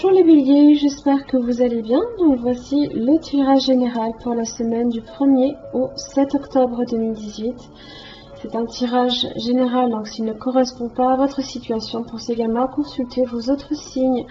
Bonjour les béliers, j'espère que vous allez bien. Donc voici le tirage général pour la semaine du 1er au 7 octobre 2018. C'est un tirage général, donc s'il ne correspond pas à votre situation, pensez également à consulter vos autres signes,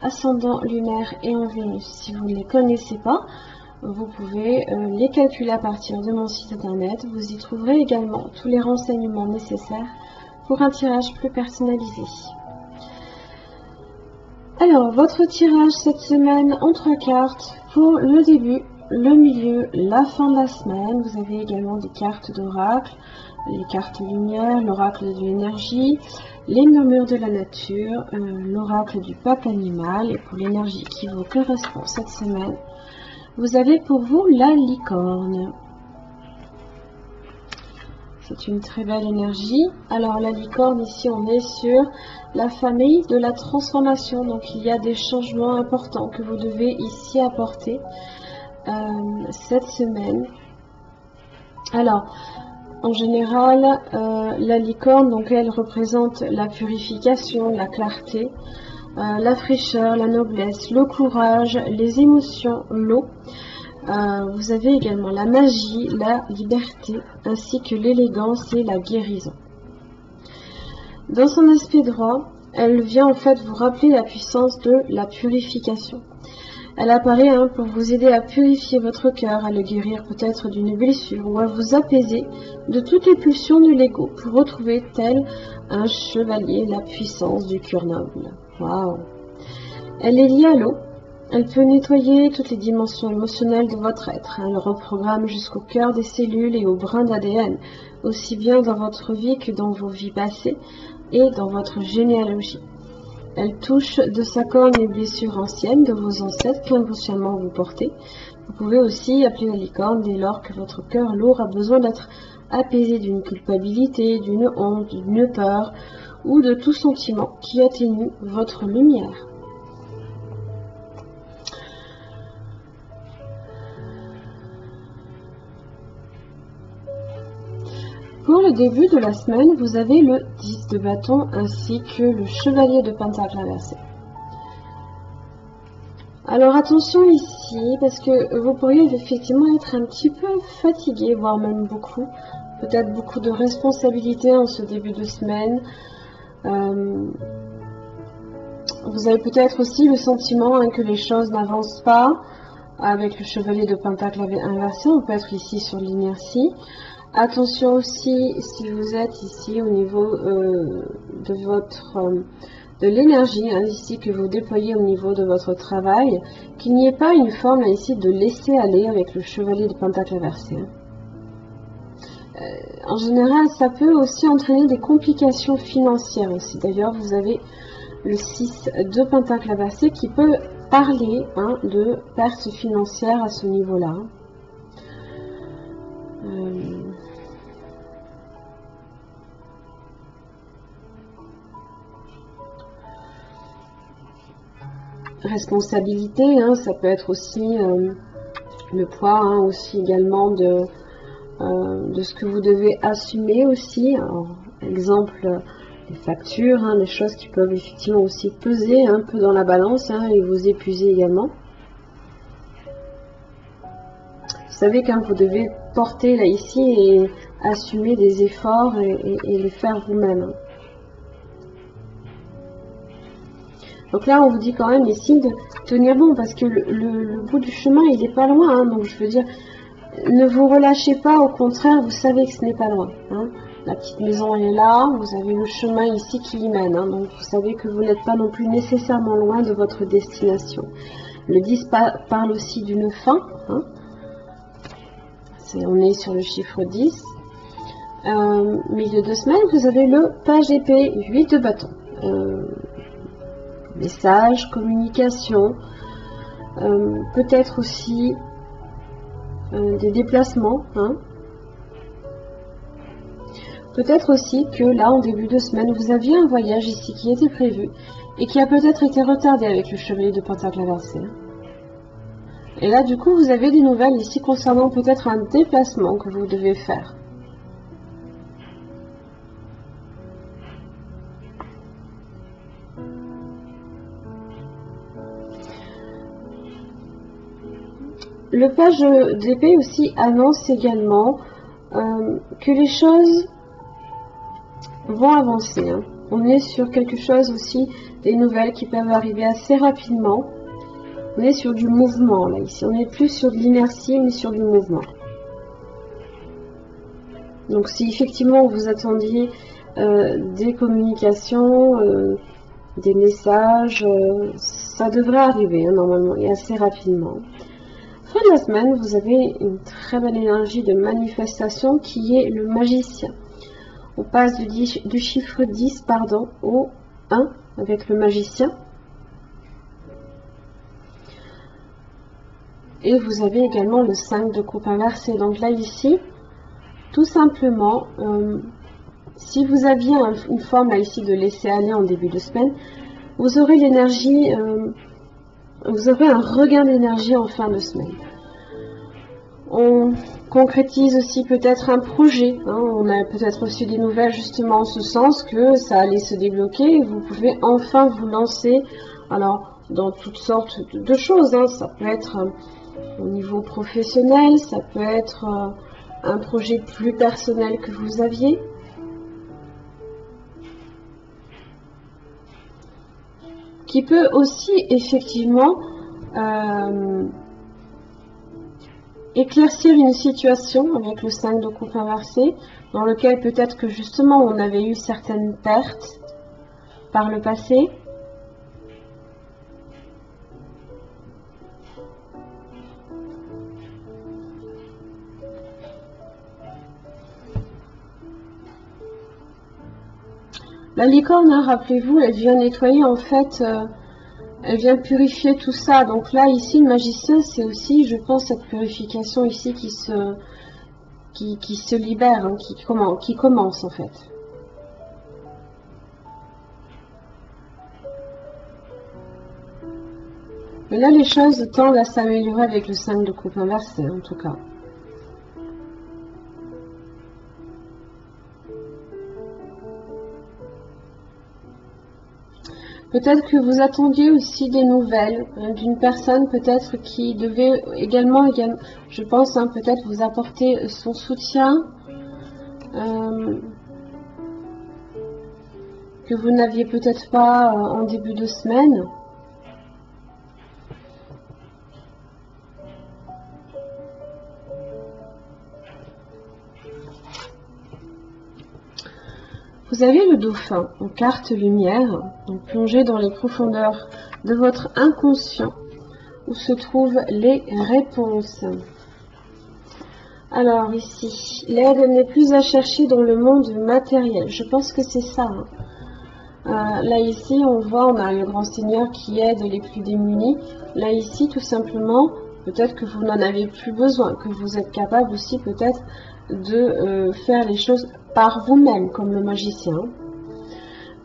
ascendant, lunaire et en Vénus. Si vous ne les connaissez pas, vous pouvez les calculer à partir de mon site internet. Vous y trouverez également tous les renseignements nécessaires pour un tirage plus personnalisé. Alors, votre tirage cette semaine en 3 cartes pour le début, le milieu, la fin de la semaine. Vous avez également des cartes d'oracle, les cartes lumière, l'oracle de l'énergie, les murmures de la nature, l'oracle du peuple animal. Et pour l'énergie qui vous correspond cette semaine, vous avez pour vous la licorne. C'est une très belle énergie. Alors la licorne, ici on est sur la famille de la transformation. Donc il y a des changements importants que vous devez ici apporter cette semaine. Alors en général, la licorne, donc elle représente la purification, la clarté, la fraîcheur, la noblesse, le courage, les émotions, l'eau. Vous avez également la magie, la liberté, ainsi que l'élégance et la guérison. Dans son aspect droit, elle vient en fait vous rappeler la puissance de la purification. Elle apparaît pour vous aider à purifier votre cœur, à le guérir peut-être d'une blessure ou à vous apaiser de toutes les pulsions de l'ego pour retrouver tel un chevalier la puissance du cœur noble. Waouh! Elle est liée à l'eau. Elle peut nettoyer toutes les dimensions émotionnelles de votre être. Elle reprogramme jusqu'au cœur des cellules et au brin d'ADN, aussi bien dans votre vie que dans vos vies passées et dans votre généalogie. Elle touche de sa corne les blessures anciennes de vos ancêtres qu'inconsciemment vous portez. Vous pouvez aussi appeler la licorne dès lors que votre cœur lourd a besoin d'être apaisé d'une culpabilité, d'une honte, d'une peur ou de tout sentiment qui atténue votre lumière. Pour le début de la semaine, vous avez le 10 de bâton ainsi que le chevalier de pentacle inversé. Alors attention ici, parce que vous pourriez effectivement être un petit peu fatigué, voire même beaucoup. Peut-être beaucoup de responsabilités en ce début de semaine. Vous avez peut-être aussi le sentiment que les choses n'avancent pas. Avec le chevalier de pentacle inversé, on peut être ici sur l'inertie. Attention aussi, si vous êtes ici au niveau de l'énergie, ici que vous déployez au niveau de votre travail, qu'il n'y ait pas une forme ici de laisser aller avec le chevalier de pentacle inversé. En général, ça peut aussi entraîner des complications financières aussi. D'ailleurs, vous avez le 6 de pentacle inversé qui peut parler de pertes financières à ce niveau-là. Responsabilité, ça peut être aussi le poids, aussi également de ce que vous devez assumer aussi. Alors, exemple, les factures, des choses qui peuvent effectivement aussi peser un peu dans la balance et vous épuiser également. Vous savez quand vous devez porter là ici et assumer des efforts et les faire vous-même. Donc là, on vous dit quand même ici de tenir bon parce que le bout du chemin, il n'est pas loin. Donc je veux dire, ne vous relâchez pas, au contraire, vous savez que ce n'est pas loin. La petite maison, elle est là, vous avez le chemin ici qui y mène. Donc vous savez que vous n'êtes pas non plus nécessairement loin de votre destination. Le 10 parle aussi d'une fin. On est sur le chiffre 10. Milieu de semaine, vous avez le page épée, 8 de bâton. Message, communication, peut-être aussi des déplacements. Peut-être aussi que là, en début de semaine, vous aviez un voyage ici qui était prévu et qui a peut-être été retardé avec le chevalier de pentacle inversé. Et là, du coup, vous avez des nouvelles ici concernant peut-être un déplacement que vous devez faire. Le page d'épée aussi annonce également que les choses vont avancer. Hein. On est sur quelque chose aussi, des nouvelles qui peuvent arriver assez rapidement. On est sur du mouvement là ici. On n'est plus sur de l'inertie mais sur du mouvement. Donc si effectivement vous attendiez des communications, des messages, ça devrait arriver hein, normalement et assez rapidement. Fin de la semaine, vous avez une très belle énergie de manifestation qui est le magicien. On passe du chiffre 10 pardon, au 1 avec le magicien. Et vous avez également le 5 de coupe inversé. Donc là ici, tout simplement, si vous aviez une forme là ici de laisser aller en début de semaine, vous aurez l'énergie, vous aurez un regain d'énergie en fin de semaine. On concrétise aussi peut-être un projet. Hein, on a peut-être reçu des nouvelles justement en ce sens que ça allait se débloquer et vous pouvez enfin vous lancer. Alors, dans toutes sortes de choses. Hein, ça peut être au niveau professionnel, ça peut être un projet plus personnel que vous aviez. Qui peut aussi effectivement éclaircir une situation avec le 5 de coupe inversé, dans lequel peut-être que justement on avait eu certaines pertes par le passé. La licorne, hein, rappelez-vous, elle vient nettoyer en fait, elle vient purifier tout ça. Donc là, ici, le magicien, c'est aussi, je pense, cette purification ici qui se libère, hein, qui commence en fait. Mais là, les choses tendent à s'améliorer avec le 5 de coupe inversé, en tout cas. Peut-être que vous attendiez aussi des nouvelles d'une personne peut-être qui devait également je pense, hein, peut-être vous apporter son soutien, que vous n'aviez peut-être pas en début de semaine. Vous avez le dauphin en carte lumière, donc plongé dans les profondeurs de votre inconscient, où se trouvent les réponses. Alors ici, l'aide n'est plus à chercher dans le monde matériel. Je pense que c'est ça. Hein. Là ici, on voit, on a le grand seigneur qui aide les plus démunis. Là ici, tout simplement, peut-être que vous n'en avez plus besoin, que vous êtes capable aussi peut-être de faire les choses par vous-même, comme le magicien.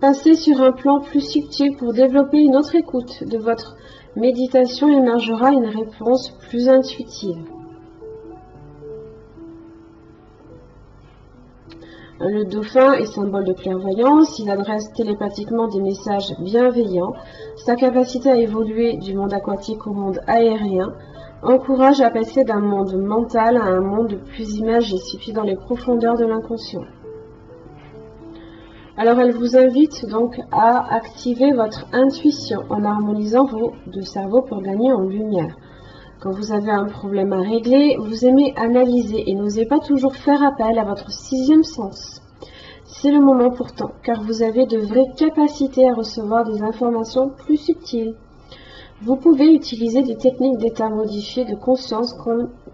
Passez sur un plan plus subtil pour développer une autre écoute. De votre méditation émergera une réponse plus intuitive. Le dauphin est symbole de clairvoyance, il adresse télépathiquement des messages bienveillants. Sa capacité à évoluer du monde aquatique au monde aérien encourage à passer d'un monde mental à un monde plus imagé, situé dans les profondeurs de l'inconscient. Alors elle vous invite donc à activer votre intuition en harmonisant vos deux cerveaux pour gagner en lumière. Quand vous avez un problème à régler, vous aimez analyser et n'osez pas toujours faire appel à votre sixième sens. C'est le moment pourtant, car vous avez de vraies capacités à recevoir des informations plus subtiles. Vous pouvez utiliser des techniques d'état modifié de conscience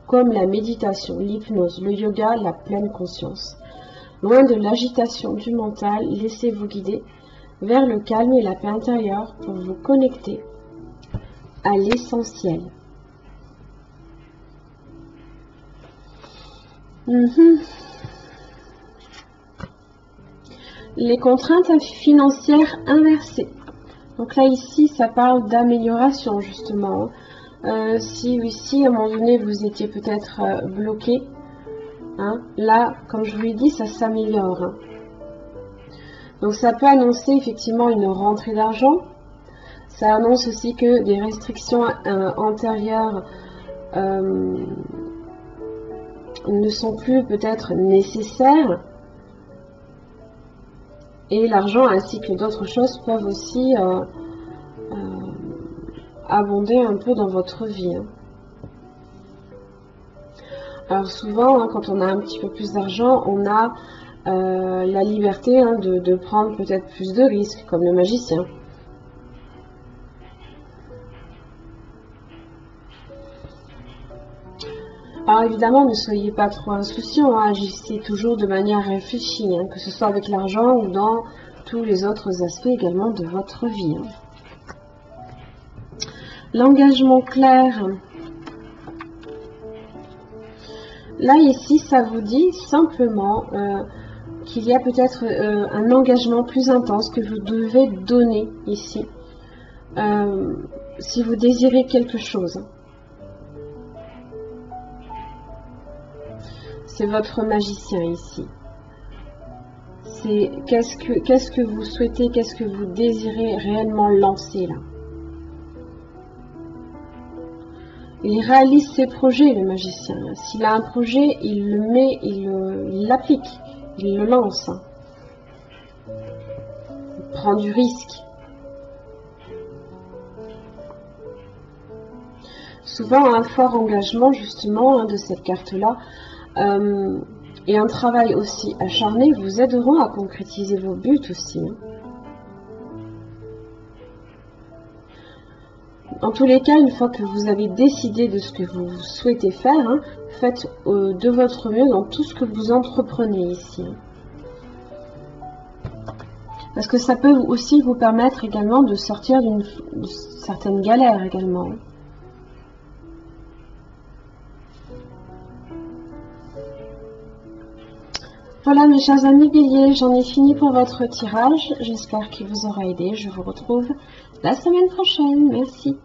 comme la méditation, l'hypnose, le yoga, la pleine conscience. Loin de l'agitation du mental, laissez-vous guider vers le calme et la paix intérieure pour vous connecter à l'essentiel. Les contraintes financières inversées. Donc là, ici, ça parle d'amélioration, justement. Si ici, à un moment donné, vous étiez peut-être bloqué, hein, là, comme je vous l'ai dit, ça s'améliore. Hein. Donc ça peut annoncer effectivement une rentrée d'argent. Ça annonce aussi que des restrictions antérieures ne sont plus peut-être nécessaires. Et l'argent ainsi que d'autres choses peuvent aussi abonder un peu dans votre vie. Alors souvent, quand on a un petit peu plus d'argent, on a la liberté de prendre peut-être plus de risques, comme le magicien. Alors évidemment, ne soyez pas trop insouciants, agissez toujours de manière réfléchie, que ce soit avec l'argent ou dans tous les autres aspects également de votre vie. L'engagement clair. Là, ici, ça vous dit simplement qu'il y a peut-être un engagement plus intense que vous devez donner ici, si vous désirez quelque chose. C'est votre magicien ici. C'est qu'est-ce que vous souhaitez, qu'est-ce que vous désirez réellement lancer là. Il réalise ses projets, le magicien. S'il a un projet, il le met, il l'applique, il le lance. Il prend du risque. Souvent, un fort engagement, justement, de cette carte-là, et un travail aussi acharné vous aideront à concrétiser vos buts aussi. En tous les cas, une fois que vous avez décidé de ce que vous souhaitez faire, faites de votre mieux dans tout ce que vous entreprenez ici. Parce que ça peut aussi vous permettre également de sortir d'une certaine galère également. Voilà mes chers amis béliers, j'en ai fini pour votre tirage. J'espère qu'il vous aura aidé. Je vous retrouve la semaine prochaine. Merci.